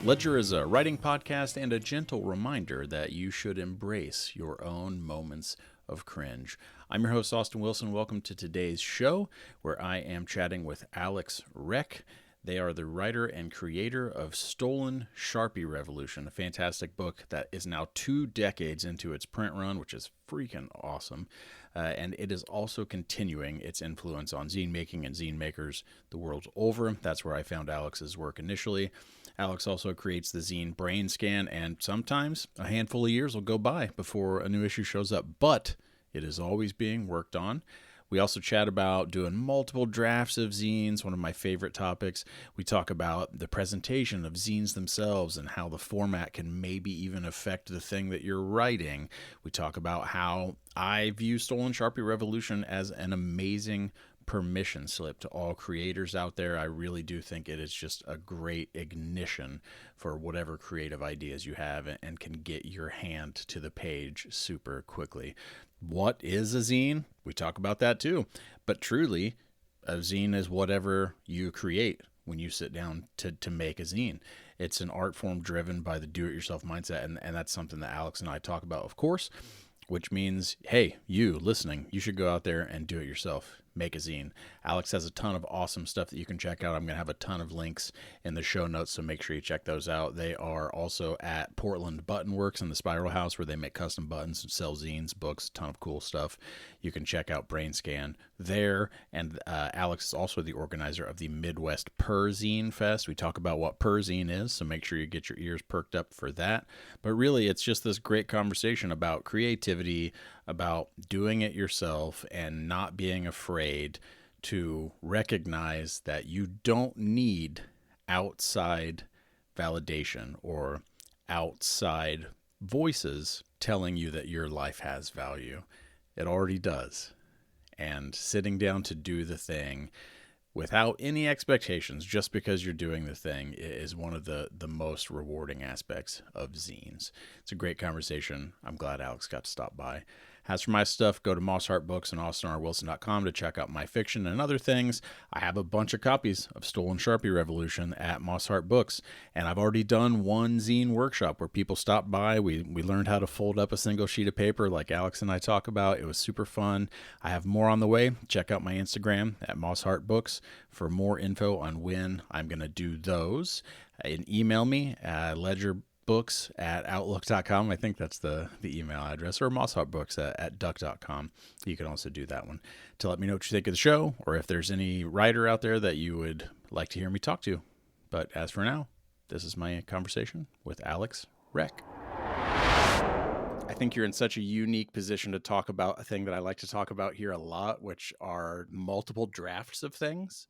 Ledger is a writing podcast and a gentle reminder that you should embrace your own moments of cringe. I'm your host, Austin Wilson. Welcome to today's show, where I am chatting with Alex Wrekk. They are the writer and creator of Stolen Sharpie Revolution, a fantastic book that is now 2 decades into its print run, which is freaking awesome. And it is also continuing its influence on zine making and zine makers the world over. That's where I found Alex's work initially. Alex also creates the zine Brainscan, and sometimes a handful of years will go by before a new issue shows up, but it is always being worked on. We also chat about doing multiple drafts of zines, one of my favorite topics. We talk about the presentation of zines themselves and how the format can maybe even affect the thing that you're writing. We talk about how I view Stolen Sharpie Revolution as an amazing permission slip to all creators out there. I really do think it is just a great ignition for whatever creative ideas you have and can get your hand to the page super quickly. What is a zine? We talk about that too. But truly, a zine is whatever you create when you sit down to make a zine. It's an art form driven by the do-it-yourself mindset, and that's something that Alex and I talk about, of course, which means, hey, you listening, you should go out there and do it yourself. Make a zine. Alex has a ton of awesome stuff that you can check out. I'm going to have a ton of links in the show notes, so make sure you check those out. They are also at Portland Button Works in the Spiral House, where they make custom buttons and sell zines, books, a ton of cool stuff. You can check out Brainscan there. And Alex is also the organizer of the Midwest Zine Fest. We talk about what zine is, so make sure you get your ears perked up for that. But really, it's just this great conversation about creativity, about doing it yourself and not being afraid to recognize that you don't need outside validation or outside voices telling you that your life has value. It already does. And sitting down to do the thing without any expectations, just because you're doing the thing, is one of the most rewarding aspects of zines. It's a great conversation. I'm glad Alex got to stop by. As for my stuff, go to Moss Heart Books and AustinRWilson.com to check out my fiction and other things. I have a bunch of copies of Stolen Sharpie Revolution at Moss Heart Books, and I've already done one zine workshop where people stopped by. We learned how to fold up a single sheet of paper like Alex and I talk about. It was super fun. I have more on the way. Check out my Instagram at Moss Heart Books for more info on when I'm going to do those. And email me at ledgerbooks@outlook.com. I think that's the email address, or mossheartbooks@duck.com. You can also do that one to let me know what you think of the show, or if there's any writer out there that you would like to hear me talk to. But as for now, this is my conversation with Alex Wrekk. I think you're in such a unique position to talk about a thing that I like to talk about here a lot, which are multiple drafts of things.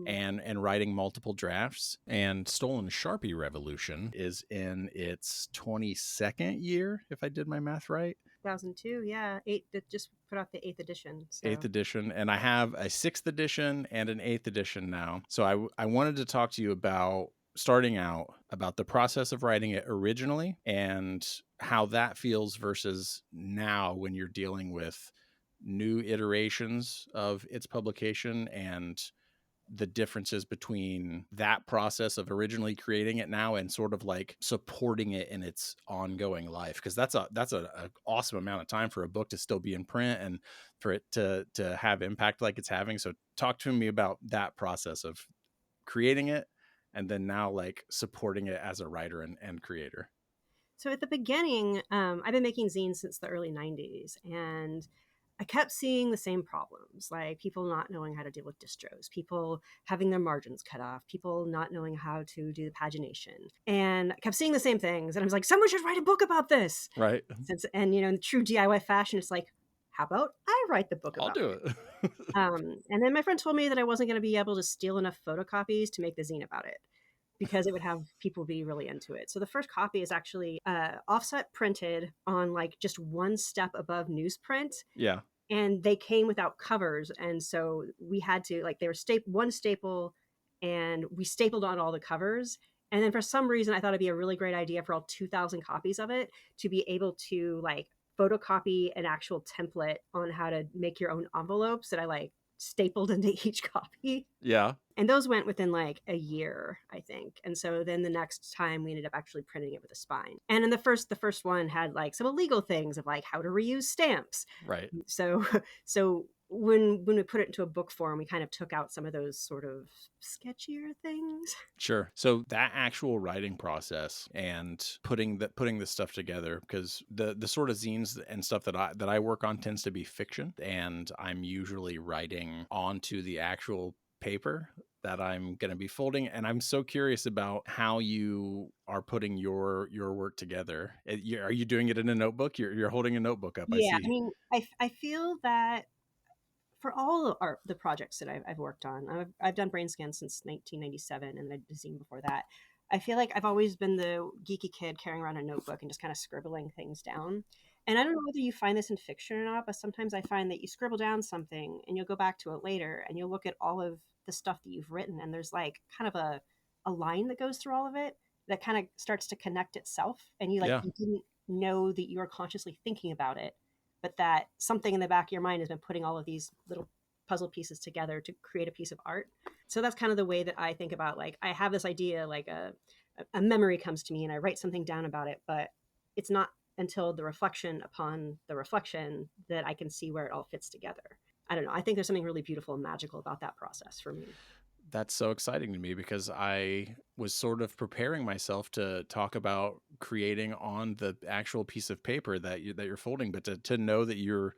And writing multiple drafts. And Stolen Sharpie Revolution is in its 22nd year, if I did my math right. 2002, yeah. Just put out the 8th edition. So. 8th edition. And I have a 6th edition and an 8th edition now. So I wanted to talk to you about starting out about the process of writing it originally and how that feels versus now when you're dealing with new iterations of its publication, and the differences between that process of originally creating it now and sort of like supporting it in its ongoing life. Because that's an awesome amount of time for a book to still be in print and for it to have impact like it's having. So talk to me about that process of creating it and then now like supporting it as a writer and creator. So at the beginning, I've been making zines since the early 90s, and I kept seeing the same problems, like people not knowing how to deal with distros, people having their margins cut off, people not knowing how to do the pagination. And I kept seeing the same things. And I was like, someone should write a book about this. Right. And, in true DIY fashion, it's like, how about I write the book about I'll do it. And then my friend told me that I wasn't going to be able to steal enough photocopies to make the zine about it, because it would have people be really into it. So the first copy is actually offset printed on like just one step above newsprint. Yeah. And they came without covers. And so we had to, like, they were one staple, and we stapled on all the covers. And then for some reason, I thought it'd be a really great idea for all 2,000 copies of it to be able to like photocopy an actual template on how to make your own envelopes that I like stapled into each copy. Yeah. And those went within like a year, I think. And so then the next time we ended up actually printing it with a spine. And in the first one had like some illegal things of like how to reuse stamps. Right. So so when we put it into a book form, we kind of took out some of those sort of sketchier things. Sure. So that actual writing process and putting this stuff together, because the sort of zines and stuff that I work on tends to be fiction, and I'm usually writing onto the actual paper that I'm going to be folding. And I'm so curious about how you are putting your work together. Are you doing it in a notebook? You're holding a notebook up, I Yeah, I see. mean, I feel that for all of the projects that I've worked on, I've done Brainscan since 1997, and I did zine before that. I feel like I've always been the geeky kid carrying around a notebook and just kind of scribbling things down. And I don't know whether you find this in fiction or not, but sometimes I find that you scribble down something and you'll go back to it later and you'll look at all of the stuff that you've written, and there's like kind of a line that goes through all of it that kind of starts to connect itself, and Yeah. you didn't know that you were consciously thinking about it, but that something in the back of your mind has been putting all of these little puzzle pieces together to create a piece of art. So that's kind of the way that I think about, like, I have this idea, like a memory comes to me and I write something down about it, but it's not until the reflection upon the reflection that I can see where it all fits together. I don't know. I think there's something really beautiful and magical about that process for me. That's so exciting to me because I was sort of preparing myself to talk about creating on the actual piece of paper that you're folding, but to know that you're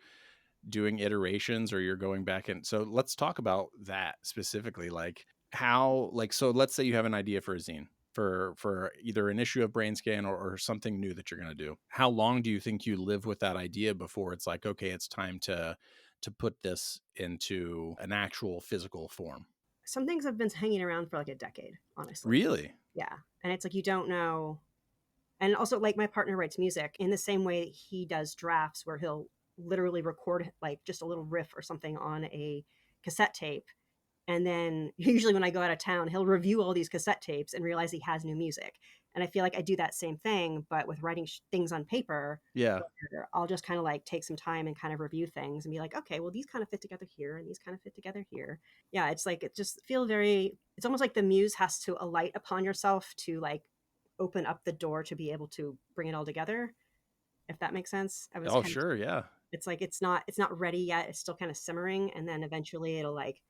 doing iterations or you're going back. And so let's talk about that specifically. Like how, like, so let's say you have an idea for a zine for either an issue of Brainscan or something new that you're going to do. How long do you think you live with that idea before it's like, okay, it's time to put this into an actual physical form? Some things have been hanging around for like a decade, honestly. Really? Yeah. And it's like you don't know. And also, like, my partner writes music in the same way he does drafts, where he'll literally record like just a little riff or something on a cassette tape, and then usually when I go out of town, he'll review all these cassette tapes and realize he has new music. And I feel like I do that same thing, but with writing things on paper. Yeah. Where I'll just kind of like take some time and kind of review things and be like, okay, well, these kind of fit together here and these kind of fit together here. Yeah, it's like it just feel very. It's almost like the muse has to alight upon yourself to like open up the door to be able to bring it all together, if that makes sense. I was Oh, kind of, sure. Yeah. it's like it's not ready yet, it's still kind of simmering, and then eventually it'll like,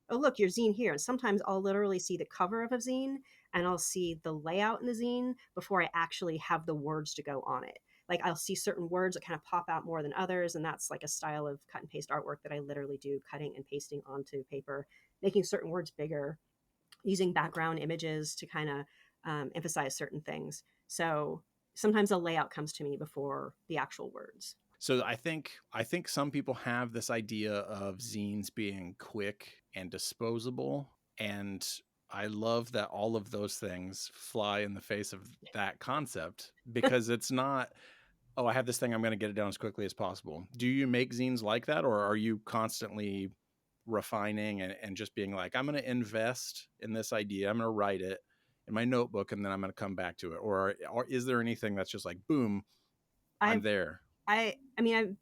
oh look, your zine here. And sometimes I'll literally see the cover of a zine and I'll see the layout in the zine before I actually have the words to go on it. Like I'll see certain words that kind of pop out more than others, and that's like a style of cut and paste artwork that I literally do, cutting and pasting onto paper, making certain words bigger, using background images to kind of emphasize certain things. So sometimes the layout comes to me before the actual words. So I think some people have this idea of zines being quick and disposable, and I love that all of those things fly in the face of that concept because it's not, oh, I have this thing, I'm going to get it done as quickly as possible. Do you make zines like that, or are you constantly refining and just being like, I'm going to invest in this idea, I'm going to write it in my notebook, and then I'm going to come back to it? Or is there anything that's just like, boom, I'm I've there? I mean I've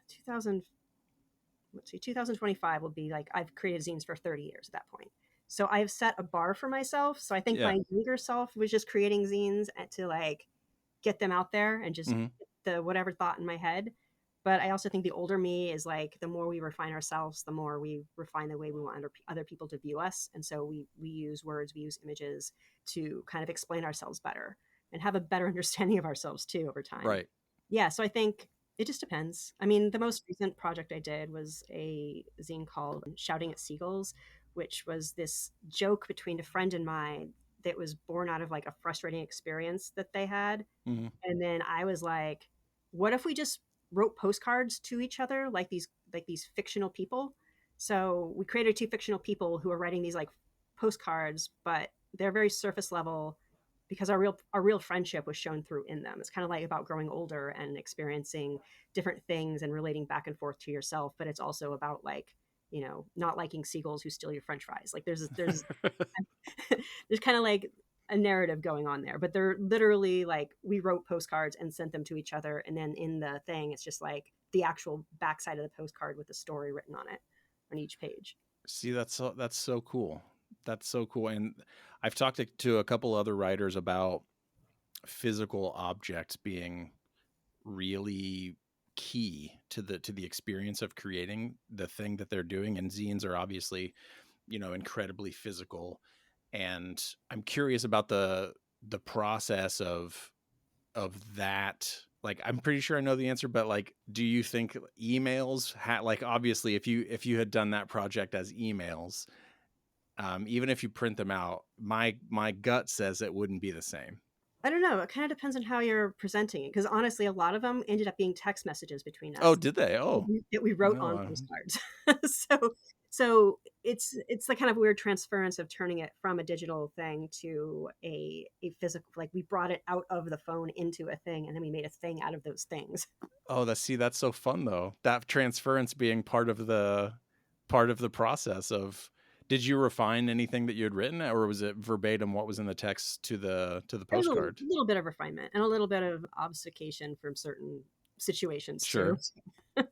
2000, let's see, 2025 will be like I've created zines for 30 years at that point. So I've set a bar for myself. So I think Yeah. my younger self was just creating zines to like get them out there and just Hmm. the whatever thought in my head. But I also think the older me is like the more we refine ourselves, the more we refine the way we want other people to view us. And so we use words, we use images to kind of explain ourselves better and have a better understanding of ourselves too over time. Right. Yeah, so I think it just depends. I mean, the most recent project I did was a zine called Shouting at Seagulls, which was this joke between a friend and mine that was born out of like a frustrating experience that they had. Hmm. And then I was like, what if we just wrote postcards to each other like these fictional people? So we created two fictional people who are writing these like postcards, but they're very surface level because our real friendship was shown through in them. It's kind of like about growing older and experiencing different things and relating back and forth to yourself, but it's also about like, not liking seagulls who steal your french fries. Like there's there's kind of like a narrative going on there, but they're literally like we wrote postcards and sent them to each other, and then in the thing it's just like the actual backside of the postcard with the story written on it on each page. See, that's so cool. That's so cool. And I've talked to a couple other writers about physical objects being really key to the experience of creating the thing that they're doing. And zines are obviously, incredibly physical. And I'm curious about the process of that. Like, I'm pretty sure I know the answer, but like, do you think emails like, obviously if you had done that project as emails, even if you print them out, my gut says it wouldn't be the same. I don't know. It kind of depends on how you're presenting it. Because honestly, a lot of them ended up being text messages between Oh, us did they? Oh, that we wrote no. on postcards. so so it's the kind of weird transference of turning it from a digital thing to a physical. Like we brought it out of the phone into a thing, and then we made a thing out of those things. Oh, that's so fun though. That transference being part of the process of. Did you refine anything that you had written, or was it verbatim what was in the text to the There's a postcard? little bit of refinement and a little bit of obfuscation from certain situations too. Sure,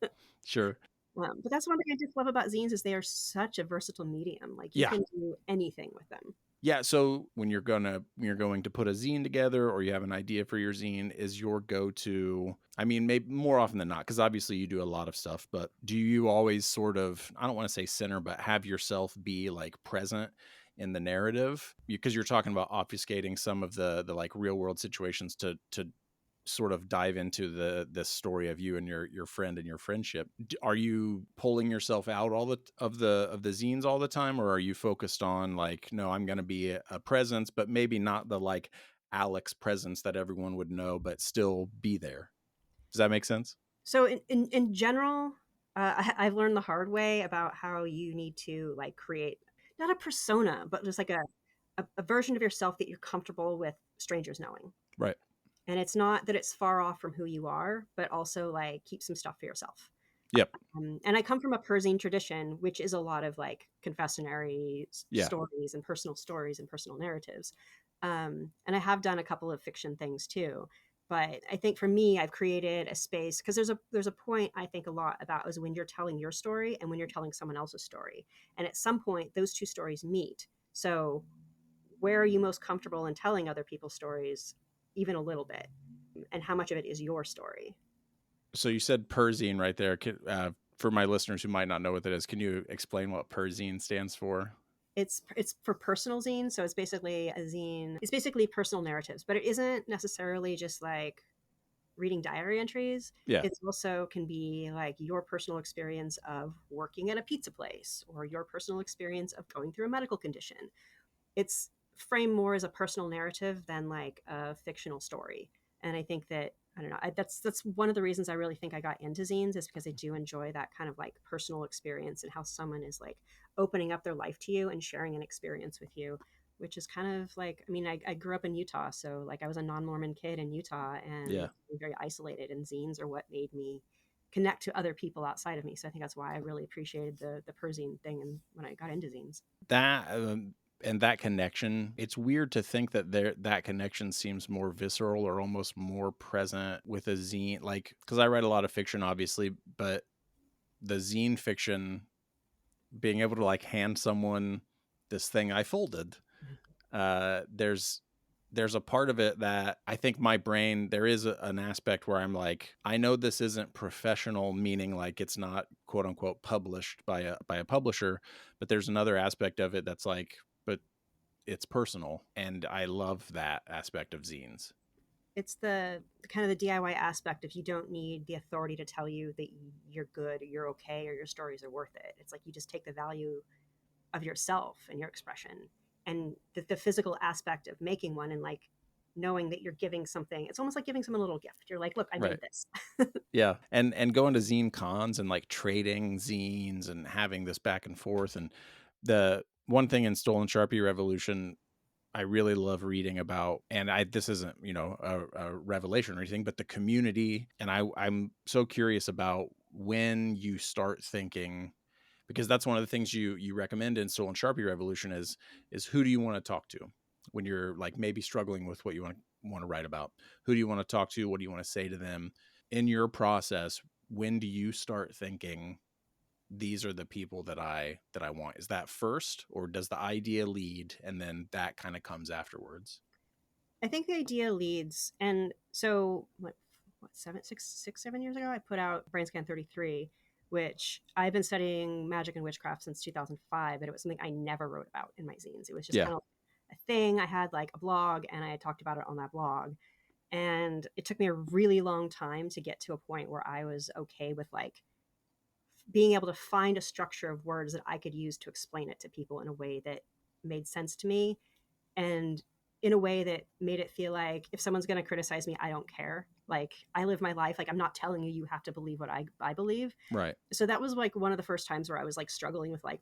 sure. But that's one thing I just love about zines is they are such a versatile medium. Like you Yeah. can do anything with them. Yeah, so when you're going to put a zine together, or you have an idea for your zine, is your go-to, I mean, maybe more often than not, because obviously you do a lot of stuff, but do you always sort of, I don't want to say center, but have yourself be like present in the narrative? Because you're talking about obfuscating some of the like real world situations to sort of dive into the story of you and your friend and your friendship. Are you pulling yourself out all the zines all the time, or are you focused on like, no, I'm going to be a presence, but maybe not the like Alex presence that everyone would know, but still be there? Does that make sense? So in general, I've learned the hard way about how you need to like create not a persona, but just like a version of yourself that you're comfortable with strangers knowing. Right. And it's not that it's far off from who you are, but also like keep some stuff for yourself. Yep. And I come from a Persian tradition, which is a lot of like confessionary Yeah. stories and personal stories and personal narratives. And I have done a couple of fiction things too. But I think for me, I've created a space because there's a point I think a lot about is when you're telling your story and when you're telling someone else's story. And at some point, those two stories meet. So where are you most comfortable in telling other people's stories, even a little bit? And how much of it is your story? So you said Perzine right there. For my listeners who might not know what that is, can you explain what Perzine stands for? It's for personal zines, so it's basically a zine. It's basically personal narratives, but it isn't necessarily just like reading diary entries. Yeah. It also can be like your personal experience of working at a pizza place or your personal experience of going through a medical condition. It's framed more as a personal narrative than like a fictional story. And I think that I don't know. That's one of the reasons I really think I got into zines is because I do enjoy that kind of like personal experience and how someone is like opening up their life to you and sharing an experience with you, which is kind of like I mean I grew up in Utah, so like I was a non-Mormon kid in Utah and Yeah. very isolated, and zines are what made me connect to other people outside of me. So I think that's why I really appreciated the Persian thing and when I got into zines. That and that connection, it's weird to think that that connection seems more visceral or almost more present with a zine, like, because I write a lot of fiction obviously, but the zine fiction, being able to like hand someone this thing I folded, there's a part of it that I think my brain, there is an aspect where I'm like, I know this isn't professional, meaning like it's not quote unquote published by a publisher, but there's another aspect of it that's like, but it's personal, and I love that aspect of zines. It's the kind of the DIY aspect of you don't need the authority to tell you that you're good or you're okay or your stories are worth it. It's like you just take the value of yourself and your expression and the physical aspect of making one and like knowing that you're giving something. It's almost like giving someone a little gift. You're like, look, I Right. made this. Yeah. And going to zine cons and like trading zines and having this back and forth. And the one thing in Stolen Sharpie Revolution I really love reading about, and this isn't, a revelation or anything, but the community. And I'm so curious about when you start thinking, because that's one of the things you recommend in Stolen Sharpie Revolution is who do you want to talk to when you're like maybe struggling with what you want to write about? Who do you want to talk to? What do you want to say to them? In your process, when do you start thinking these are the people that I want? Is that first, or does the idea lead and then that kind of comes afterwards? I think the idea leads. And so, what 7 years ago, I put out Brainscan 33, which I've been studying magic and witchcraft since 2005, but it was something I never wrote about in my zines. It was just Yeah. kind of a thing. I had like a blog and I had talked about it on that blog. And it took me a really long time to get to a point where I was okay with like being able to find a structure of words that I could use to explain it to people in a way that made sense to me, and in a way that made it feel like if someone's going to criticize me, I don't care. Like, I live my life. Like, I'm not telling you have to believe what I believe. Right. So that was like one of the first times where I was like struggling with like,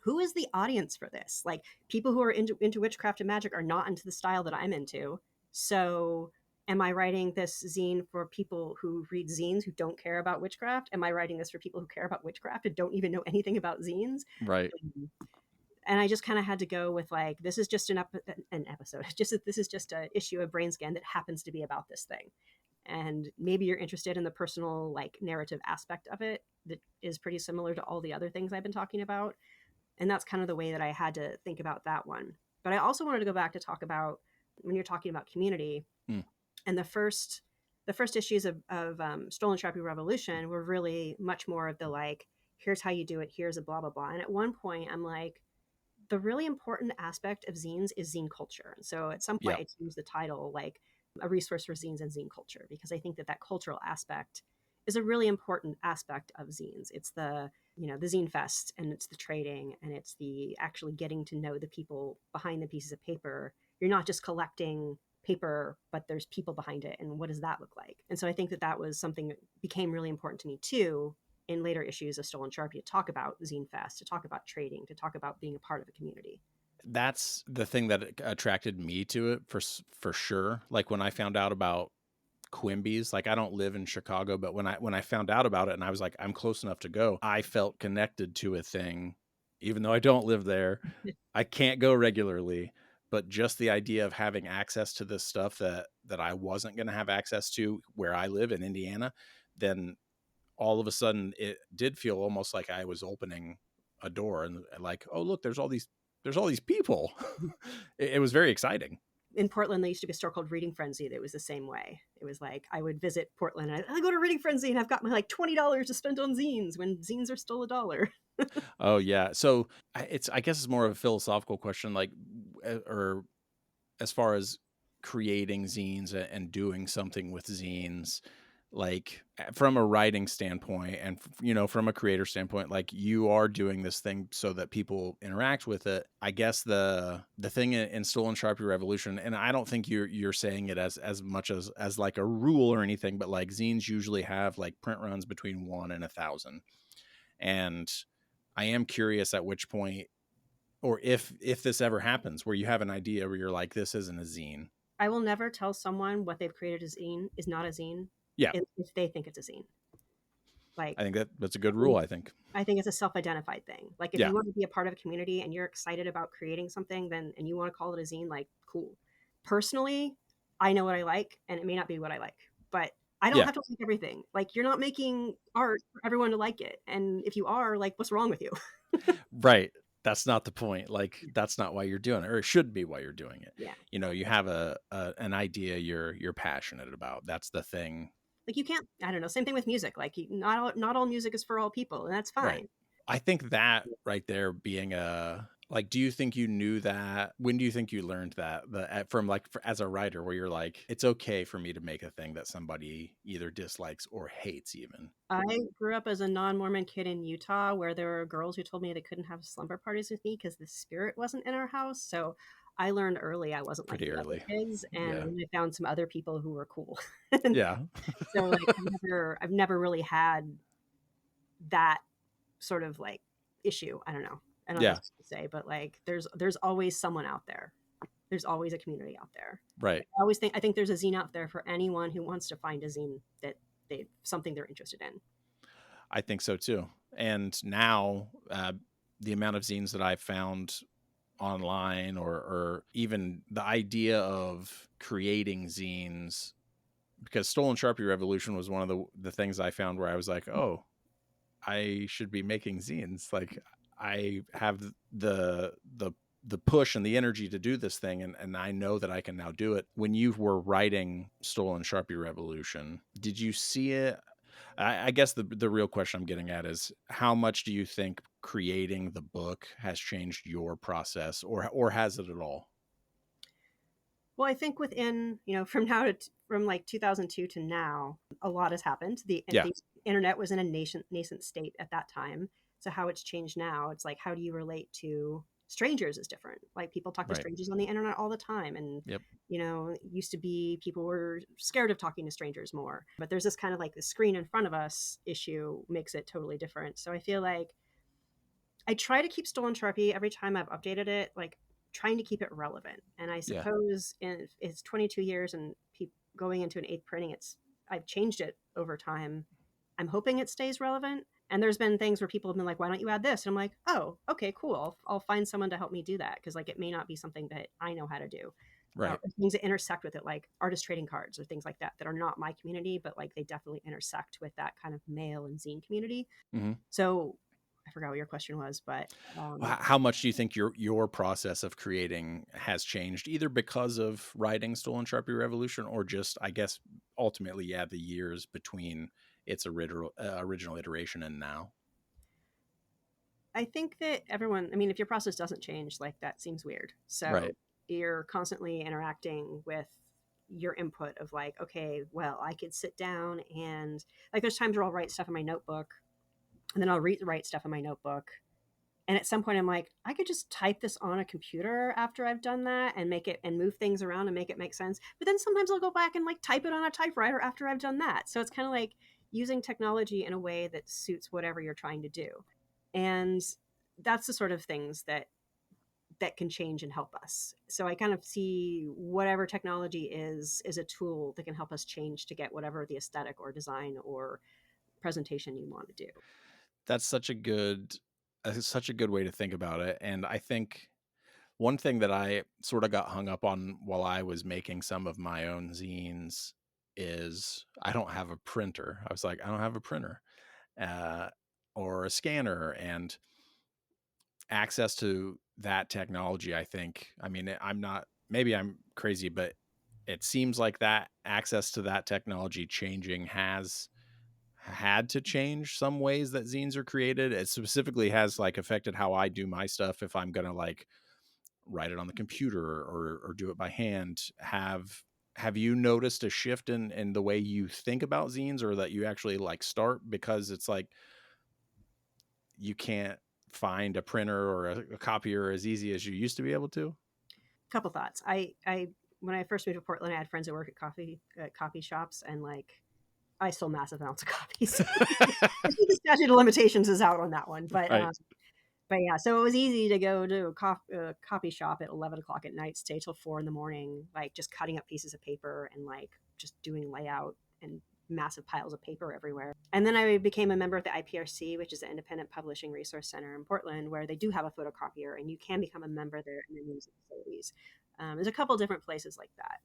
who is the audience for this? Like, people who are into witchcraft and magic are not into the style that I'm into. So am I writing this zine for people who read zines who don't care about witchcraft? Am I writing this for people who care about witchcraft and don't even know anything about zines? Right. And I just kind of had to go with like, this is just an episode. This is just an issue of Brainscan that happens to be about this thing. And maybe you're interested in the personal like narrative aspect of it that is pretty similar to all the other things I've been talking about. And that's kind of the way that I had to think about that one. But I also wanted to go back to talk about when you're talking about community, and the first issues of Stolen Sharpie Revolution were really much more of the like, here's how you do it, here's a blah blah blah. And at one point, I'm like, the really important aspect of zines is zine culture. And so at some point, Yep. I changed the title like a resource for zines and zine culture, because I think that that cultural aspect is a really important aspect of zines. It's the zine fest, and it's the trading, and it's the actually getting to know the people behind the pieces of paper. You're not just collecting paper, but there's people behind it, and what does that look like? And so I think that that was something that became really important to me too in later issues of Stolen Sharpie, to talk about zine fest, to talk about trading, to talk about being a part of a community. That's the thing that attracted me to it for sure. Like when I found out about Quimby's, like I don't live in Chicago, but when I found out about it and I was like, I'm close enough to go, I felt connected to a thing, even though I don't live there. I can't go regularly, but just the idea of having access to this stuff that I wasn't going to have access to where I live in Indiana, then all of a sudden it did feel almost like I was opening a door and like, oh look, there's all these people. It was very exciting. In Portland, there used to be a store called Reading Frenzy that was the same way. It was like I would visit Portland and I go to Reading Frenzy and I've got my like $20 to spend on zines when zines are still $1. Oh yeah. So I guess it's more of a philosophical question, like, or as far as creating zines and doing something with zines, like from a writing standpoint and from a creator standpoint, like you are doing this thing so that people interact with it. I guess the thing in Stolen Sharpie Revolution, and I don't think you're saying it as much as like a rule or anything, but like zines usually have like print runs between 1 and 1,000, and I am curious at which point, or if this ever happens where you have an idea where you're like, this isn't a zine. I will never tell someone what they've created as zine is not a zine Yeah, if they think it's a zine. Like, I think that's a good rule. I think. I think it's a self-identified thing. Like, if Yeah, you want to be a part of a community and you're excited about creating something, then and you want to call it a zine, like, cool. Personally, I know what I like, and it may not be what I like, but I don't yeah, have to like everything. Like, you're not making art for everyone to like it, and if you are, like, what's wrong with you? right. That's not the point. Like that's not why you're doing it, or it should be why you're doing it. Yeah. You have an idea you're passionate about. That's the thing. Like, you can't. I don't know. Same thing with music. Like, not all music is for all people, and that's Right. fine. I think that right there being a like, do you think you knew that? When do you think you learned that from like as a writer, where you're like, it's okay for me to make a thing that somebody either dislikes or hates even? I grew up as a non-Mormon kid in Utah, where there were girls who told me they couldn't have slumber parties with me because the spirit wasn't in our house. So I learned early I wasn't like Pretty the other early. kids, and Yeah. then I found some other people who were cool. Yeah. So like I've never really had that sort of like issue. I don't know. I don't know Yeah. what to say, but like there's always someone out there. There's always a community out there. Right. I think there's a zine out there for anyone who wants to find a zine that something they're interested in. I think so too. And now the amount of zines that I've found online, or even the idea of creating zines, because Stolen Sharpie Revolution was one of the things I found where I was like, oh, I should be making zines. Like, I have the push and the energy to do this thing, and I know that I can now do it. When you were writing Stolen Sharpie Revolution, did you see it? I guess the real question I'm getting at is, how much do you think creating the book has changed your process, or has it at all? Well, I think within, from from like 2002 to now, a lot has happened. Yeah, The internet was in a nascent state at that time. So how it's changed now, it's like, how do you relate to strangers is different. Like, people talk to right. strangers on the internet all the time. And, Yep. it used to be people were scared of talking to strangers more. But there's this kind of like the screen in front of us issue makes it totally different. So I feel like I try to keep Stolen Sharpie every time I've updated it, like trying to keep it relevant. And I Yeah. suppose it's 22 years and going into an eighth printing, I've changed it over time. I'm hoping it stays relevant. And there's been things where people have been like, "Why don't you add this?" And I'm like, "Oh, okay, cool. I'll find someone to help me do that because like it may not be something that I know how to do." Right. Things that intersect with it, like artist trading cards or things like that, that are not my community, but like they definitely intersect with that kind of mail and zine community. Hmm. So I forgot what your question was, but How much do you think your process of creating has changed, either because of writing Stolen Sharpie Revolution, or just, I guess, ultimately, yeah, the years between its original iteration and now? I think that everyone, I mean, if your process doesn't change, like that seems weird. So Right. you're constantly interacting with your input of like, okay, well, I could sit down and like there's times where I'll write stuff in my notebook and then I'll rewrite stuff in my notebook. And at some point I'm like, I could just type this on a computer after I've done that and make it and move things around and make it make sense. But then sometimes I'll go back and like type it on a typewriter after I've done that. So it's kind of like using technology in a way that suits whatever you're trying to do. And that's the sort of things that can change and help us. So I kind of see whatever technology is a tool that can help us change to get whatever the aesthetic or design or presentation you want to do. That's such a good way to think about it. And I think one thing that I sort of got hung up on while I was making some of my own zines is I don't have a printer. I was like, I don't have a printer, uh, or a scanner, and access to that technology. I think, I mean, I'm not, maybe I'm crazy, but it seems like that access to that technology changing has had to change some ways that zines are created. It specifically has like affected how I do my stuff. If I'm gonna like write it on the computer, or do it by hand, have you noticed a shift in the way you think about zines, or that you actually like start, because it's like you can't find a printer or a copier as easy as you used to be able to? Couple thoughts. I when I first moved to Portland, I had friends that work at copy shops, and like I stole massive amounts of copies. I think the statute of limitations is out on that one, Right. but yeah, so it was easy to go to a copy shop at 11 o'clock at night, stay till 4 in the morning, like just cutting up pieces of paper and like just doing layout and massive piles of paper everywhere. And then I became a member of the IPRC, which is the Independent Publishing Resource Center in Portland, where they do have a photocopier and you can become a member there in their music facilities. There's a couple different places like that.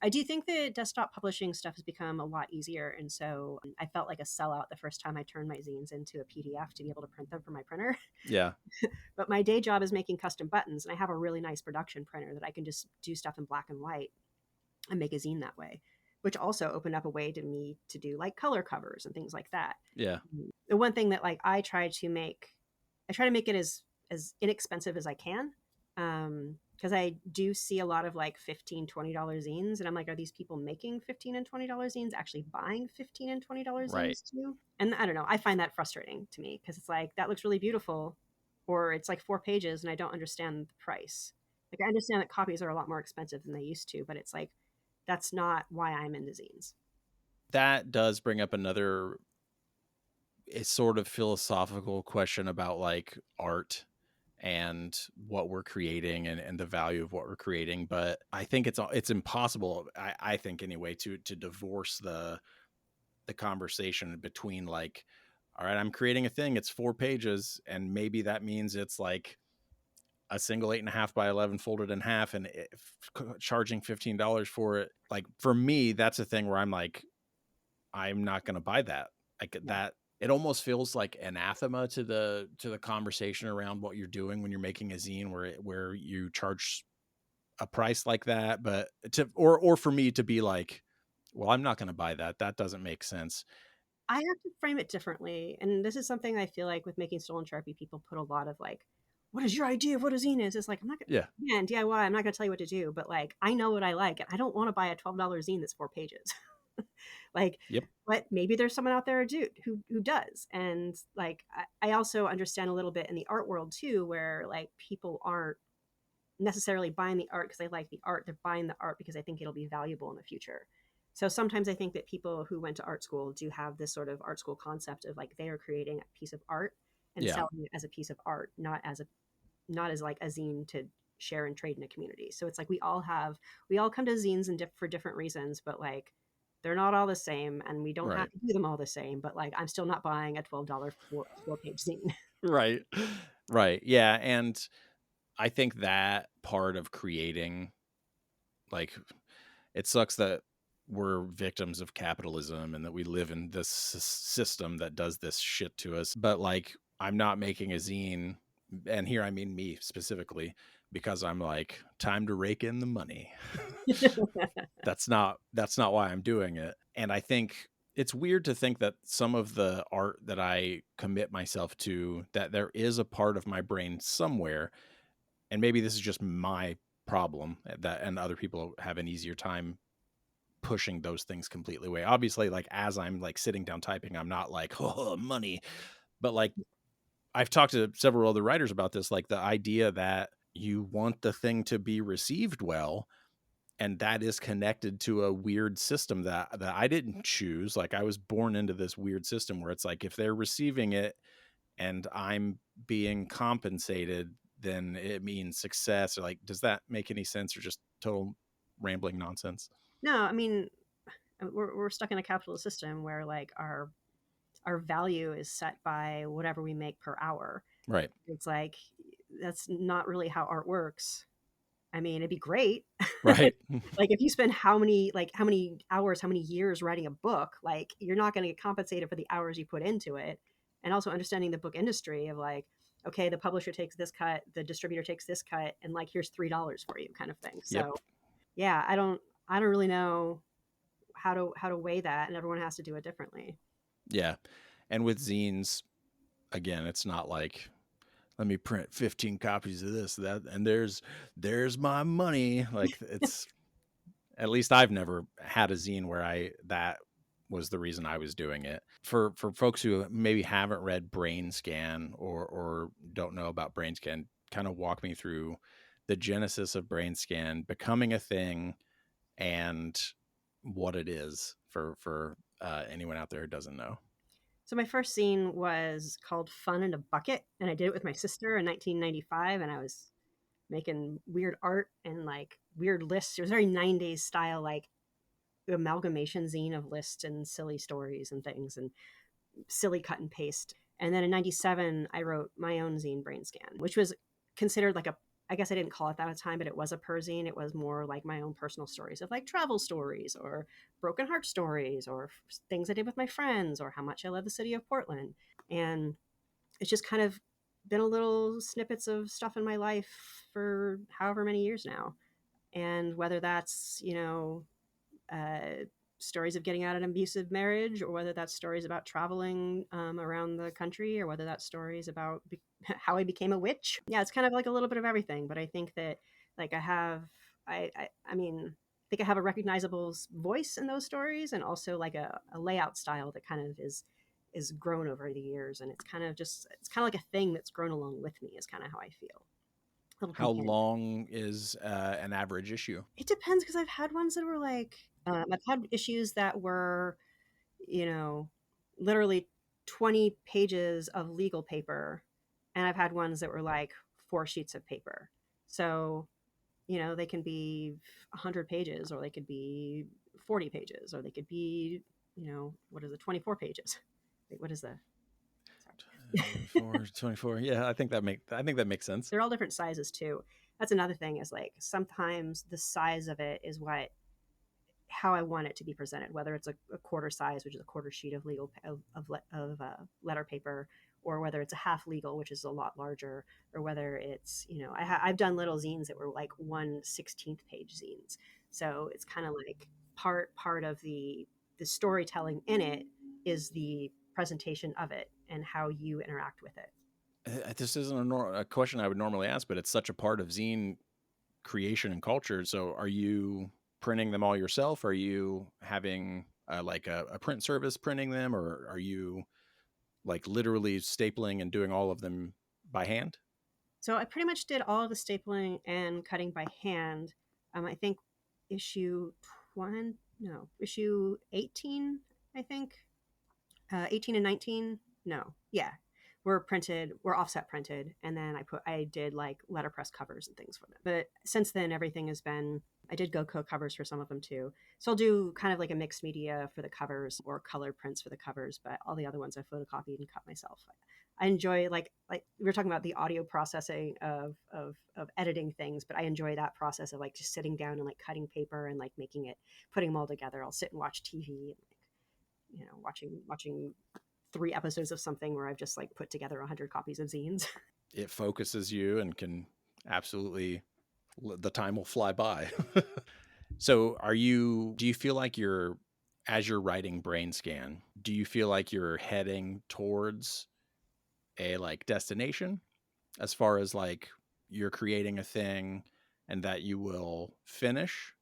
I do think that desktop publishing stuff has become a lot easier. And so I felt like a sellout the first time I turned my zines into a PDF to be able to print them for my printer. Yeah. But my day job is making custom buttons, and I have a really nice production printer that I can just do stuff in black and white and make a zine that way, which also opened up a way to me to do like color covers and things like that. Yeah. The one thing that like I try to make it as inexpensive as I can. Because I do see a lot of like $15-$20 zines, and I'm like, are these people making $15 and $20 zines actually buying $15 and $20 Right. zines too? And I don't know, I find that frustrating to me because it's like that looks really beautiful, or it's like 4 pages and I don't understand the price. Like, I understand that copies are a lot more expensive than they used to, but it's like that's not why I'm into zines. That does bring up another, a sort of philosophical question about like art and what we're creating, and the value of what we're creating. But I think it's impossible, I think anyway, to divorce the conversation between like, all right, I'm creating a thing, it's 4 pages, and maybe that means it's like a single 8.5 by 11 folded in half, and charging $15 for it. Like, for me, that's a thing where I'm like, I'm not going to buy that. Like, Yeah. that it almost feels like anathema to the conversation around what you're doing when you're making a zine, where you charge a price like that, but or for me to be like, well, I'm not going to buy that. That doesn't make sense. I have to frame it differently. And this is something I feel like with making Stolen Sharpie, people put a lot of like, what is your idea of what a zine is? It's like, I'm not Yeah. gonna, yeah, DIY, I'm not gonna tell you what to do, but like, I know what I like, and I don't want to buy a $12 zine that's 4 pages. Like, Yep. but maybe there's someone out there who does. And like, I also understand a little bit in the art world too, where like people aren't necessarily buying the art because they like the art. They're buying the art because I think it'll be valuable in the future. So sometimes I think that people who went to art school do have this sort of art school concept of like they are creating a piece of art and Yeah. selling it as a piece of art, not as like a zine to share and trade in a community. So it's like we all come to zines for different reasons, but like they're not all the same, and we don't have Right. to do them all the same. But like I'm still not buying a $12 4 page zine. Right. Right. Yeah. And I think that part of creating, like, it sucks that we're victims of capitalism and that we live in this system that does this shit to us. But like, I'm not making a zine, and here I mean me specifically, because I'm like, time to rake in the money. That's not why I'm doing it. And I think it's weird to think that some of the art that I commit myself to, that there is a part of my brain somewhere, and maybe this is just my problem, that and other people have an easier time pushing those things completely away. Obviously, like, as I'm like sitting down typing, I'm not like, oh, money. But like, I've talked to several other writers about this, like the idea that you want the thing to be received well, and that is connected to a weird system that I didn't choose. Like, I was born into this weird system where it's like, if they're receiving it and I'm being compensated, then it means success. Or like, does that make any sense, or just total rambling nonsense? No, I mean, we're stuck in a capitalist system where like our value is set by whatever we make per hour. Right. It's like that's not really how art works. I mean, it'd be great. Right. Like if you spend how many hours, how many years writing a book, like you're not going to get compensated for the hours you put into it. And also understanding the book industry of like, okay, the publisher takes this cut, the distributor takes this cut, and like here's $3 for you, kind of thing. Yep. So yeah, I don't really know how to weigh that, and everyone has to do it differently. Yeah. And with zines, again, it's not like, let me print 15 copies of this, that, and there's my money. Like, it's, at least I've never had a zine where that was the reason I was doing it. For folks who maybe haven't read Brainscan or don't know about Brainscan, kind of walk me through the genesis of Brainscan becoming a thing and what it is for anyone out there who doesn't know. So my first zine was called Fun in a Bucket, and I did it with my sister in 1995, and I was making weird art and like weird lists. It was very 90s style, like amalgamation zine of lists and silly stories and things and silly cut and paste. And then in 97, I wrote my own zine, Brainscan, which was considered like I guess I didn't call it that at the time, but it was a perzine. It was more like my own personal stories of like travel stories or broken heart stories or things I did with my friends or how much I love the city of Portland. And it's just kind of been a little snippets of stuff in my life for however many years now. And whether that's, uh, stories of getting out of an abusive marriage, or whether that's stories about traveling around the country, or whether that's stories about how I became a witch. Yeah, it's kind of like a little bit of everything. But I think that like I mean, I think I have a recognizable voice in those stories, and also like a layout style that kind of is grown over the years, and it's kind of like a thing that's grown along with me. Is kind of how I feel. How long is an average issue? It depends, because I've had ones that were like I've had issues that were, you know, literally 20 pages of legal paper, and I've had ones that were like 4 sheets of paper. So, they can be 100 pages, or they could be 40 pages, or they could be, what is it, 24 pages. Wait, what is the? Sorry. 24. Yeah, I think that makes sense. They're all different sizes too. That's another thing, is like sometimes the size of it is what how I want it to be presented, whether it's a quarter size, which is a quarter sheet of letter paper, or whether it's a half legal, which is a lot larger, or whether it's, I've done little zines that were like 1/16 page zines. So it's kind of like part of the storytelling in it is the presentation of it and how you interact with it. This isn't a question I would normally ask, but it's such a part of zine creation and culture. So are you printing them all yourself? Are you having like a print service printing them, or are you like literally stapling and doing all of them by hand? So I pretty much did all of the stapling and cutting by hand. I think issue 20, no, issue 18, I think 18 and 19, no, yeah, were offset printed, and then I did like letterpress covers and things for them. But since then, everything has been, I did GoCo covers for some of them too. So I'll do kind of like a mixed media for the covers or color prints for the covers, but all the other ones I photocopied and cut myself. I enjoy, like we were talking about, the audio processing of editing things, but I enjoy that process of like just sitting down and like cutting paper and like putting them all together. I'll sit and watch TV, and watching 3 episodes of something where I've just like put together 100 copies of zines. It focuses you and can absolutely, the time will fly by. So do you feel like as you're writing Brainscan, do you feel like you're heading towards a like destination as far as like you're creating a thing and that you will finish?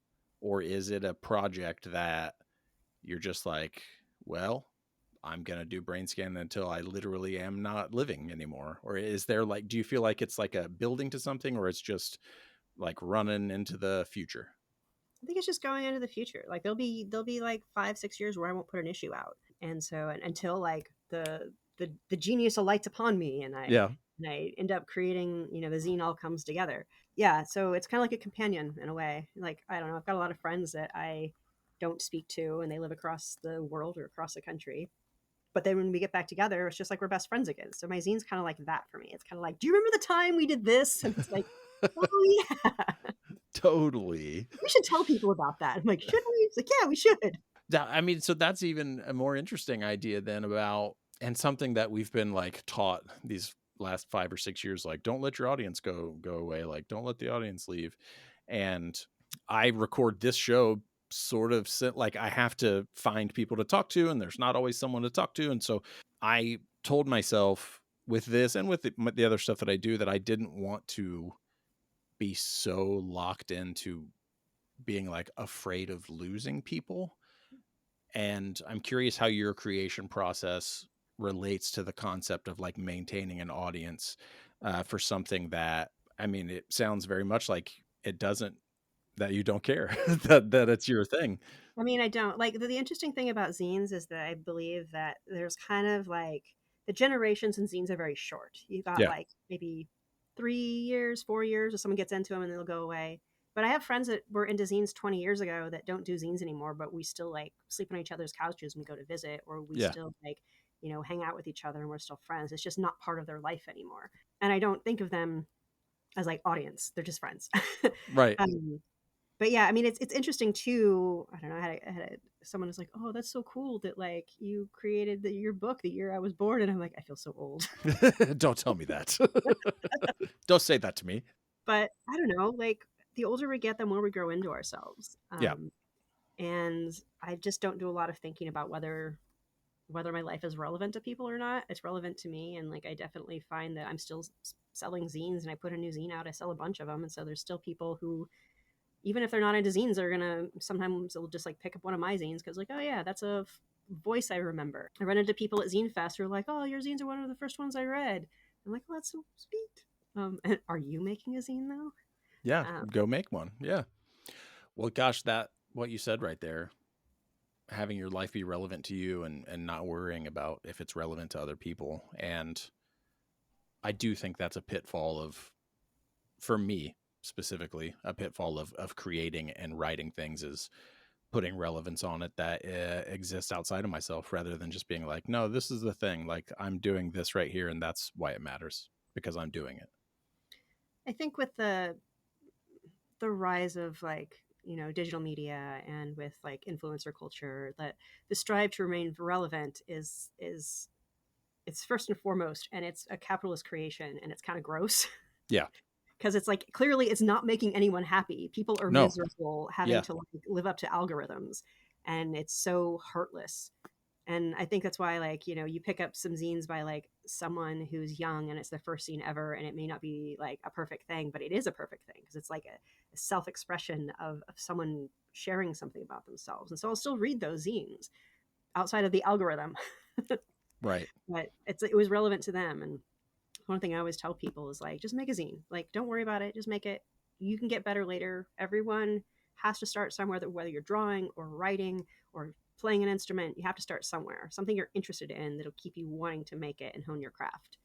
Or is it a project that you're just like, well, I'm going to do Brainscan until I literally am not living anymore? Or is there like, do you feel like it's like a building to something, or it's just like running into the future? I think it's just going into the future. Like there'll be like 5-6 years where I won't put an issue out, and so until like the genius alights upon me, Yeah. and I end up creating, the zine all comes together. Yeah, so it's kind of like a companion in a way. Like, I don't know, I've got a lot of friends that I don't speak to, and they live across the world or across the country. But then when we get back together, it's just like we're best friends again. So my zine's kind of like that for me. It's kind of like, do you remember the time we did this? And it's like, oh yeah, Totally. we should tell people about that. I'm like, should we? It's like, yeah, we should. I mean, so that's even a more interesting idea than about, and something that we've been like taught these last 5 or 6 years, like, don't let your audience go away. Like, don't let the audience leave. And I record this show sort of like I have to find people to talk to, and there's not always someone to talk to. And so I told myself with this and with the other stuff that I do, that I didn't want to be so locked into being like afraid of losing people. And I'm curious how your creation process relates to the concept of like maintaining an audience for something that, I mean, it sounds very much like it doesn't, that you don't care that it's your thing. I mean, I don't like the interesting thing about zines is that I believe that there's kind of like the generations in zines are very short. You got Yeah. like maybe 3 years, 4 years, or someone gets into them and they'll go away. But I have friends that were into zines 20 years ago that don't do zines anymore, but we still like sleep on each other's couches when we go to visit, or we Yeah. still like, hang out with each other and we're still friends. It's just not part of their life anymore. And I don't think of them as like audience. They're just friends. Right. um, but yeah, I mean, it's interesting too. I don't know. Someone was like, "Oh, that's so cool that like you created your book the year I was born," and I'm like, I feel so old. Don't tell me that. Don't say that to me. But I don't know. Like, the older we get, the more we grow into ourselves. Yeah. And I just don't do a lot of thinking about whether my life is relevant to people or not. It's relevant to me, and like I definitely find that I'm still selling zines, and I put a new zine out, I sell a bunch of them, and so there's still people who, even if they're not into zines, they're gonna sometimes they'll just like pick up one of my zines because like, oh yeah, that's a voice I remember. I run into people at Zine Fest who are like, oh, your zines are one of the first ones I read. I'm like, well, that's so sweet. And are you making a zine though? Yeah. Go make one. Yeah. Well, gosh, what you said right there, having your life be relevant to you and not worrying about if it's relevant to other people. And I do think that's a pitfall for me specifically, a pitfall of creating and writing things, is putting relevance on it that exists outside of myself, rather than just being like, no, this is the thing. Like, I'm doing this right here, and that's why it matters, because I'm doing it. I think with the rise of like digital media and with like influencer culture, that the strive to remain relevant is it's first and foremost, and it's a capitalist creation, and it's kind of gross. Yeah. Because it's like clearly it's not making anyone happy. People are No. miserable having Yeah. to like live up to algorithms, and it's so heartless. And I think that's why, like, you pick up some zines by like someone who's young and it's their first zine ever, and it may not be like a perfect thing, but it is a perfect thing because it's like a self-expression of someone sharing something about themselves. And so I'll still read those zines outside of the algorithm. Right. But it was relevant to them. And one thing I always tell people is like, just make a zine. Like, don't worry about it. Just make it. You can get better later. Everyone has to start somewhere, that whether you're drawing or writing or playing an instrument, you have to start somewhere. Something you're interested in that'll keep you wanting to make it and hone your craft.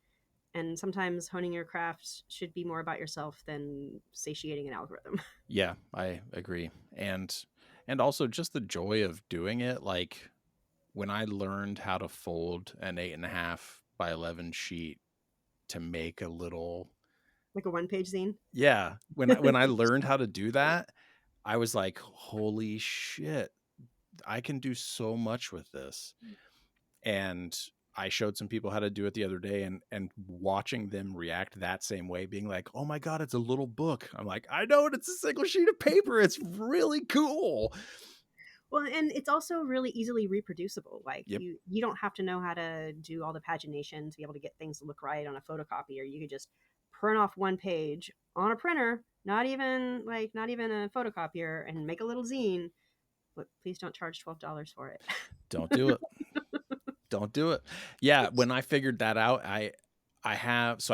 And sometimes honing your craft should be more about yourself than satiating an algorithm. Yeah, I agree. And also just the joy of doing it. Like when I learned how to fold an 8.5 by 11 sheet to make a little, Like a one-page zine. yeah, when I learned how to do that, I was like, holy shit, I can do so much with this. And I showed some people how to do it the other day, and watching them react that same way, being like, oh my God, it's a little book. I'm like, I know it, it's a single sheet of paper. It's really cool. Well, and it's also really easily reproducible. Like Yep. you don't have to know how to do all the pagination to be able to get things to look right on a photocopier. You could just print off one page on a printer, not even a photocopier, and make a little zine. But please don't charge $12 for it. Don't do it. Don't do it. Yeah, when I figured that out, I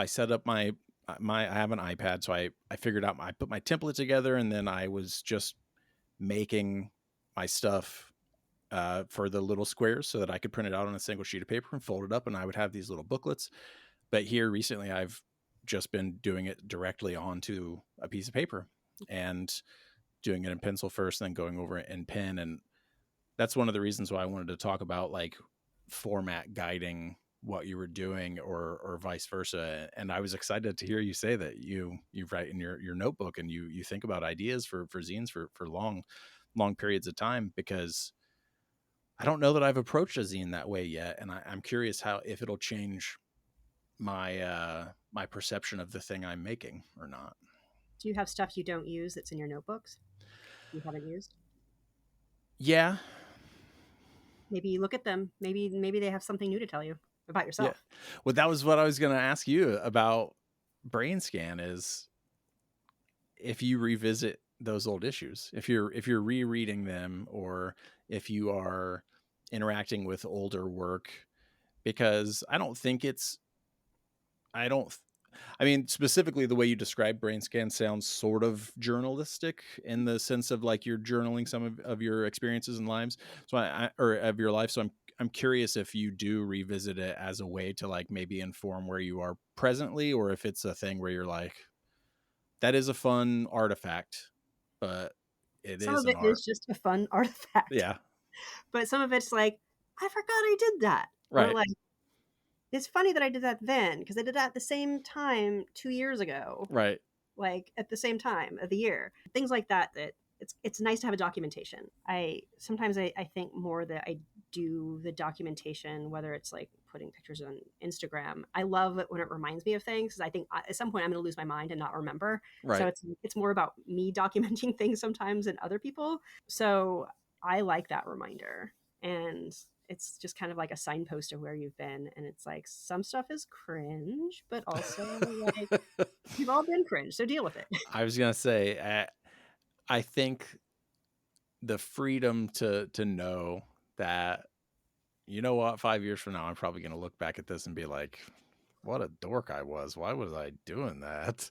set up my I have an iPad, so I figured out, I put my template together, and then I was just making my stuff for the little squares so that I could print it out on a single sheet of paper and fold it up, and I would have these little booklets. But here recently, I've just been doing it directly onto a piece of paper and doing it in pencil first, then going over it in pen. And that's one of the reasons why I wanted to talk about like format guiding what you were doing, or vice versa. And I was excited to hear you say that you write in your notebook, and you think about ideas for zines for long periods of time, because I don't know that I've approached a zine that way yet. And I'm curious if it'll change my perception of the thing I'm making or not. Do you have stuff you don't use that's in your notebooks you haven't used? Yeah. Maybe you look at them. Maybe they have something new to tell you about Yeah. yourself. Well, that was what I was going to ask you about Brainscan, is if you revisit those old issues, if you're rereading them, or if you are interacting with older work, because I mean, specifically the way you describe Brainscan sounds sort of journalistic, in the sense of like you're journaling some of your experiences and lives. So or of your life. So I'm curious if you do revisit it as a way to like maybe inform where you are presently, or if it's a thing where you're like, that is a fun artifact, but it Some is of an it art. is just a fun artifact, Yeah. but some of it's like, I forgot I did that. Or Right. like, it's funny that I did that then because I did that at the same time 2 years ago, Right. like at the same time of the year. Things like that. That it's nice to have a documentation. I think more that I do the documentation, whether it's like putting pictures on Instagram. I love it when it reminds me of things, because I think at some point I'm going to lose my mind and not remember. So Right. it's more about me documenting things sometimes than other people. So I like that reminder. And it's just kind of like a signpost of where you've been. And it's like, some stuff is cringe, but also like, we've all been cringe, so deal with it. I was gonna say, I think the freedom to know that, you know what, 5 years from now, I'm probably going to look back at this and be like, what a dork I was. Why was I doing that?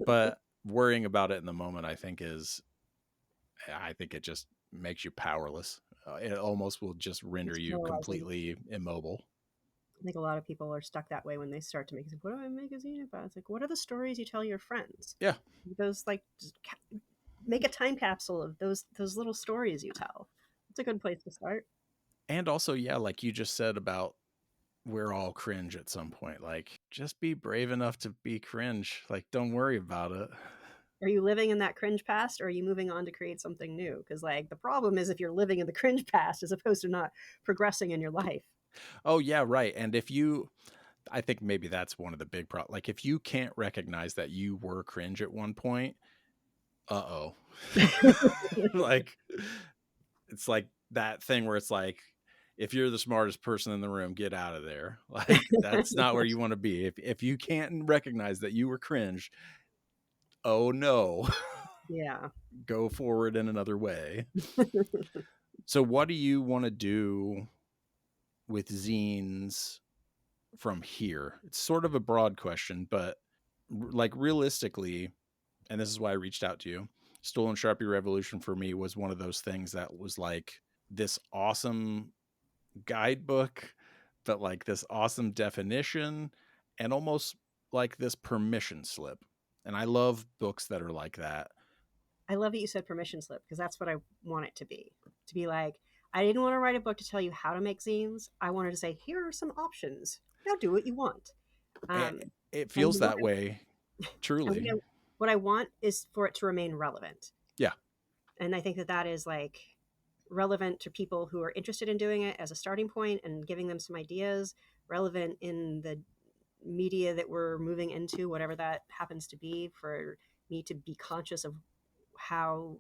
But worrying about it in the moment, I think it just makes you powerless. It almost will just render It's you polarizing. completely immobile. I think a lot of people are stuck that way when they start to make it. What do I make a zine about? It's like, what are the stories you tell your friends? Yeah. Those like, make a time capsule of those little stories you tell. It's a good place to start. And also, yeah, like you just said about, we're all cringe at some point. Like, just be brave enough to be cringe. Like, don't worry about it. Are you living in that cringe past, or are you moving on to create something new? Because like the problem is if you're living in the cringe past as opposed to not progressing in your life. Oh yeah, right. And if you, I think maybe that's one of the big problems. Like if you can't recognize that you were cringe at one point, uh-oh. Like it's like that thing where it's like, if you're the smartest person in the room, get out of there. Like that's not where you want to be. If you can't recognize that you were cringe, oh no. Yeah. Go forward in another way. So what do you want to do with zines from here? It's sort of a broad question, but like realistically, and this is why I reached out to you, Stolen Sharpie Revolution for me was one of those things that was like this awesome guidebook, but like this awesome definition and almost like this permission slip. And I love books that are like that. I love that you said permission slip because that's what I want it to be. To be like, I didn't want to write a book to tell you how to make zines. I wanted to say, here are some options. Now do what you want. Um, It and feels that way, and truly. what I want is for it to remain relevant. Yeah. And I think that that is like relevant to people who are interested in doing it as a starting point and giving them some ideas, relevant in the media that we're moving into, whatever that happens to be, for me to be conscious of how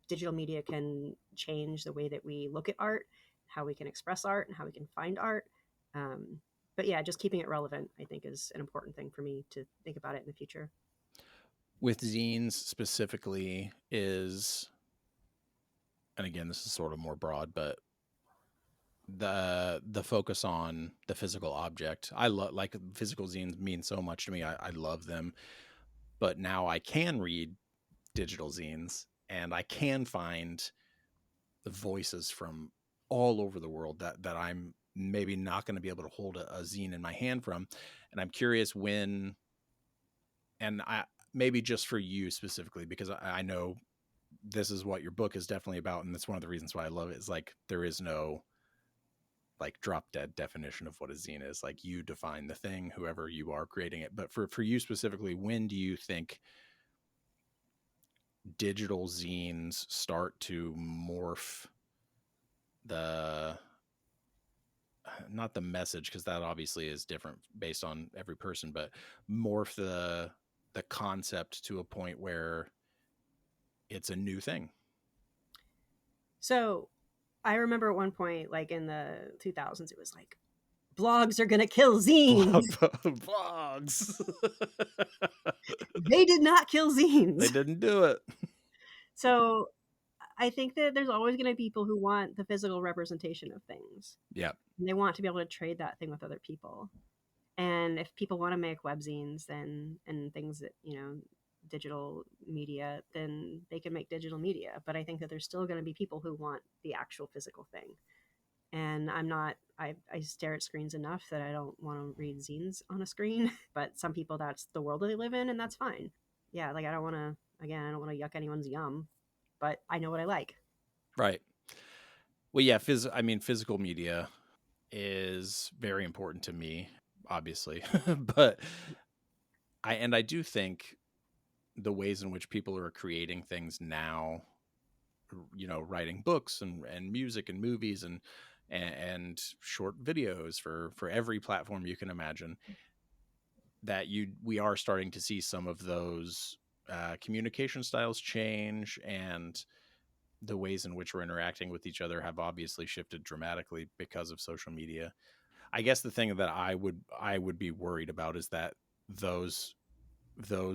digital media can change the way that we look at art, how we can express art, and how we can find art. Um, but yeah, just keeping it relevant, I think, is an important thing for me to think about it in the future. With zines specifically is, and again, this is sort of more broad, but the focus on the physical object. I love, like, physical zines mean so much to me. I love them, but now I can read digital zines and I can find the voices from all over the world that I'm maybe not going to be able to hold a zine in my hand from. And I'm curious when, and I, maybe just for you specifically, because I know this is what your book is definitely about. And that's one of the reasons why I love it, is like, there is no like drop dead definition of what a zine is. Like, you define the thing, whoever you are creating it. But for you specifically, when do you think digital zines start to morph the, not the message, because that obviously is different based on every person, but morph the concept to a point where it's a new thing? So I remember at one point, like in the 2000s, it was like, blogs are going to kill zines. Vlogs. They did not kill zines. They didn't do it. So I think that there's always going to be people who want the physical representation of things. Yeah. And they want to be able to trade that thing with other people. And if people want to make webzines then and things that, you know, digital media, then they can make digital media. But I think that there's still going to be people who want the actual physical thing. And I'm not, I stare at screens enough that I don't want to read zines on a screen. But some people, that's the world that they live in, and that's fine. Yeah, like I don't want to, again, I don't want to yuck anyone's yum, but I know what I like. Right. Well, yeah, I mean, physical media is very important to me, obviously. But I do think the ways in which people are creating things now, you know, writing books and music and movies and short videos for every platform you can imagine, that we are starting to see some of those communication styles change, and the ways in which we're interacting with each other have obviously shifted dramatically because of social media. I guess the thing that I would be worried about is that those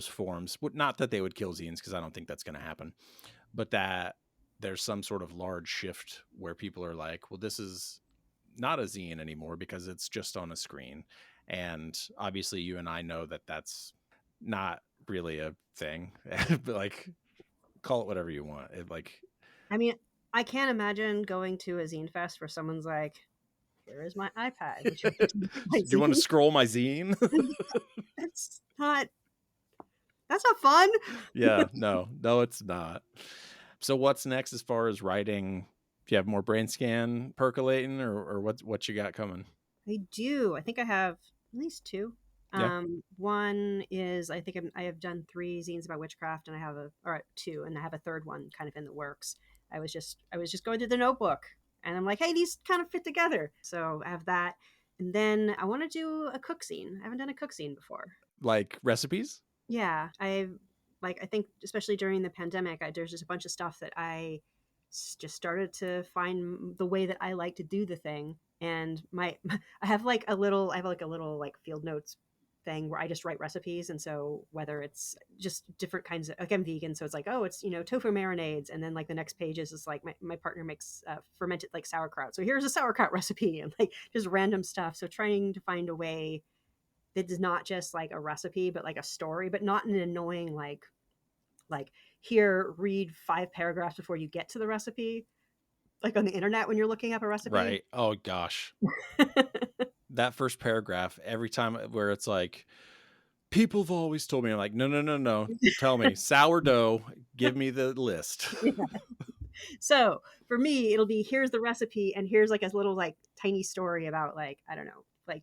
forms would, not that they would kill zines, because I don't think that's going to happen, but that there's some sort of large shift where people are like, well, this is not a zine anymore because it's just on a screen. And obviously you and I know that that's not really a thing. But like, call it whatever you want. I mean, I can't imagine going to a zine fest where someone's like, here is my iPad. Would you like to look at my Do you want to zine? scroll my zine? That's not, that's not fun. Yeah, no, it's not. So what's next as far as writing? Do you have more Brainscan percolating, or what you got coming? I do. I think I have at least two. Yeah. One is I think I have done 3 zines about witchcraft, and I have or 2, and I have a third one kind of in the works. I was just going through the notebook, and I'm like, hey, these kind of fit together. So I have that, and then I want to do a cook zine. I haven't done a cook zine before. Like recipes? Yeah, I think especially during the pandemic, there's just a bunch of stuff that just started to find the way that I like to do the thing. And my I have like a little like field notes thing where I just write recipes. And so whether it's just different kinds of, like, I'm vegan, so it's like, oh, it's, tofu marinades, and then like the next page is like my partner makes fermented like sauerkraut, so here's a sauerkraut recipe, and like just random stuff. So trying to find a way that is not just like a recipe but like a story, but not in an annoying like here, read 5 paragraphs before you get to the recipe, like on the internet when you're looking up a recipe. Right. Oh gosh. That first paragraph, every time where it's like, people have always told me, I'm like, no, no, no, no. Tell me, sourdough, give me the list. Yeah. So for me, it'll be, here's the recipe, and here's like a little like tiny story about, like, I don't know, like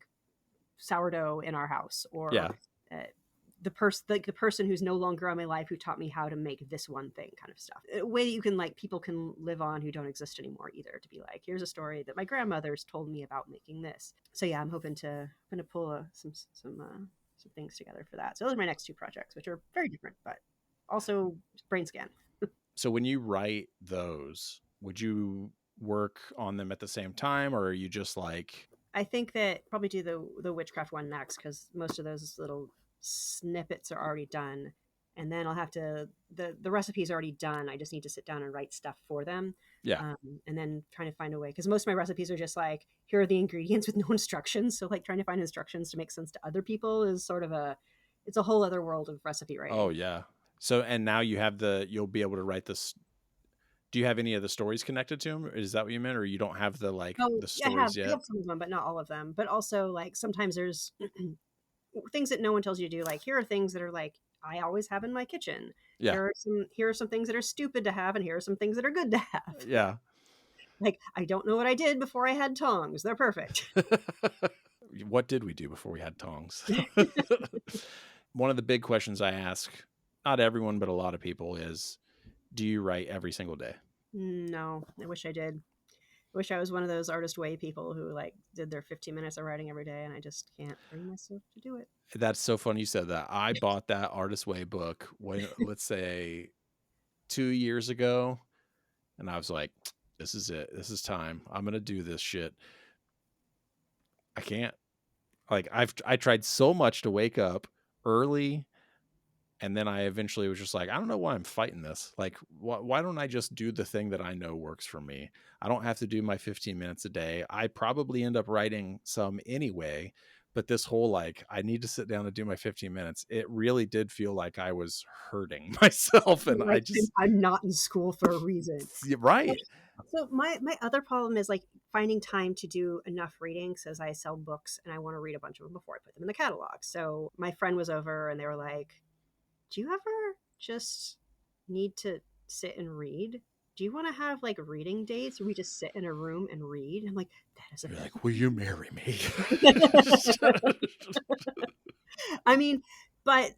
sourdough in our house, or Yeah. uh, the person who's no longer on my life who taught me how to make this one thing, kind of stuff. A way that you can, like, people can live on who don't exist anymore either, to be like, here's a story that my grandmother's told me about making this. So yeah, I'm hoping to pull some things together for that. So those are my next 2 projects, which are very different, but also Brainscan. So when you write those, would you work on them at the same time, or are you just like, I think that probably do the witchcraft one next, because most of those little snippets are already done, and then I'll have to the recipe's already done. I just need to sit down and write stuff for them, yeah, and then trying to find a way, because most of my recipes are just like, here are the ingredients with no instructions. So like trying to find instructions to make sense to other people is sort of it's a whole other world of recipe oh writing. yeah. So, and now you'll be able to write this. Do you have any of the stories connected to them? Is that what you meant? Or you don't have the, like, Oh, the yeah, stories I yet? have some of them, but not all of them. But also, like, sometimes there's things that no one tells you to do. Like, here are things that are like, I always have in my kitchen. Yeah. Here are some things that are stupid to have, and here are some things that are good to have. Yeah. Like, I don't know what I did before I had tongs. They're perfect. What did we do before we had tongs? One of the big questions I ask, not everyone, but a lot of people, is, do you write every single day? No, I wish I did. I wish I was one of those artist way people who like did their 15 minutes of writing every day, and I just can't bring myself to do it. That's so funny you said that. I bought that Artist Way book when, let's say, 2 years ago, and I was like, this is it. This is time. I'm gonna do this shit. I can't. Like, I tried so much to wake up early, and then I eventually was just like, I don't know why I'm fighting this. Like, why don't I just do the thing that I know works for me? I don't have to do my 15 minutes a day. I probably end up writing some anyway, but this whole, like, I need to sit down and do my 15 minutes, it really did feel like I was hurting myself. And I Like, just, I'm not in school for a reason. right. So my other problem is like finding time to do enough reading, because I sell books and I want to read a bunch of them before I put them in the catalog. So my friend was over and they were like, "Do you ever just need to sit and read? Do you want to have like reading dates where we just sit in a room and read?" I'm like, "That is a You're very like, will you marry me? I mean, but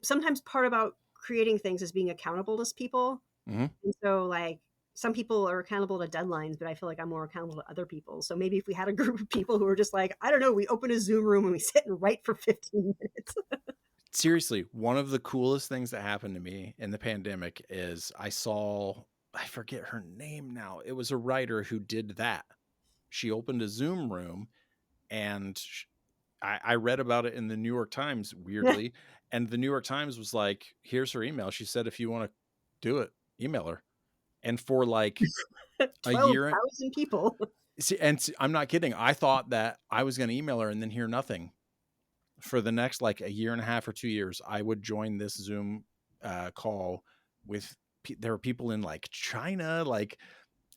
sometimes part about creating things is being accountable to people. Mm-hmm. And so, like, some people are accountable to deadlines, but I feel like I'm more accountable to other people. So maybe if we had a group of people who were just like, I don't know, we open a Zoom room and we sit and write for 15 minutes. Seriously, one of the coolest things that happened to me in the pandemic is I forget her name now. It was a writer who did that. She opened a Zoom room, and I read about it in the New York Times, weirdly. And the New York Times was like, here's her email. She said, if you want to do it, email her. And for like a year, 12,000 people. I'm not kidding. I thought that I was going to email her and then hear nothing. For the next like a year and a half or 2 years, I would join this Zoom call with, there were people in like China, like,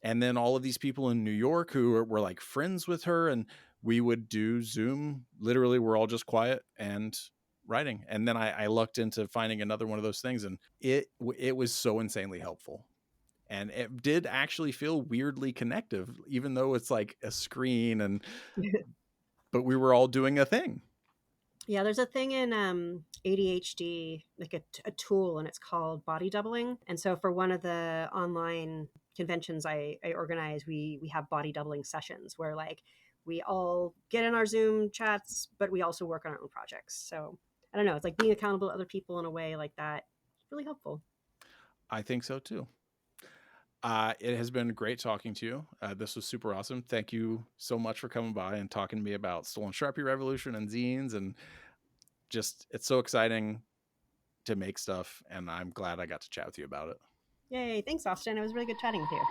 and then all of these people in New York who were like friends with her. And we would do Zoom. Literally, we're all just quiet and writing. And then I lucked into finding another one of those things, and it was so insanely helpful. And it did actually feel weirdly connective, even though it's like a screen, and but we were all doing a thing. Yeah, there's a thing in ADHD, like a tool, and it's called body doubling. And so for one of the online conventions I organize, we have body doubling sessions where like we all get in our Zoom chats, but we also work on our own projects. So I don't know, it's like being accountable to other people in a way like that. It's really helpful. I think so too. It has been great talking to you. This was super awesome. Thank you so much for coming by and talking to me about Stolen Sharpie Revolution and zines. And just, it's so exciting to make stuff. And I'm glad I got to chat with you about it. Yay, thanks, Austin. It was really good chatting with you.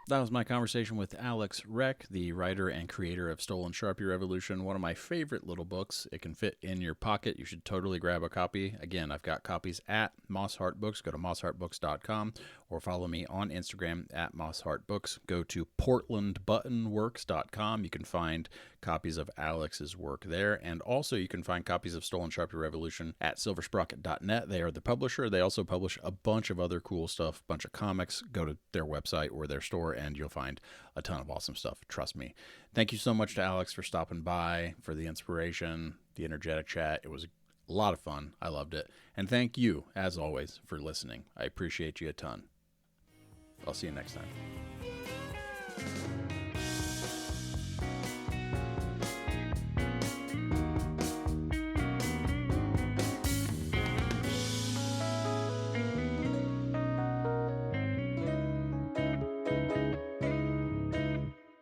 That was my conversation with Alex Wrekk, the writer and creator of Stolen Sharpie Revolution, one of my favorite little books. It can fit in your pocket. You should totally grab a copy. Again, I've got copies at mossheartbooks. Go to mossheartbooks.com or follow me on Instagram at mossheartbooks. Go to portlandbuttonworks.com. You can find copies of Alex's work there. And also you can find copies of Stolen Sharpie Revolution at silversprocket.net. They are the publisher. They also publish a bunch of other cool stuff, a bunch of comics. Go to their website or their store and you'll find a ton of awesome stuff. Trust me. Thank you so much to Alex for stopping by, for the inspiration, the energetic chat. It was a lot of fun. I loved it. And thank you, as always, for listening. I appreciate you a ton. I'll see you next time.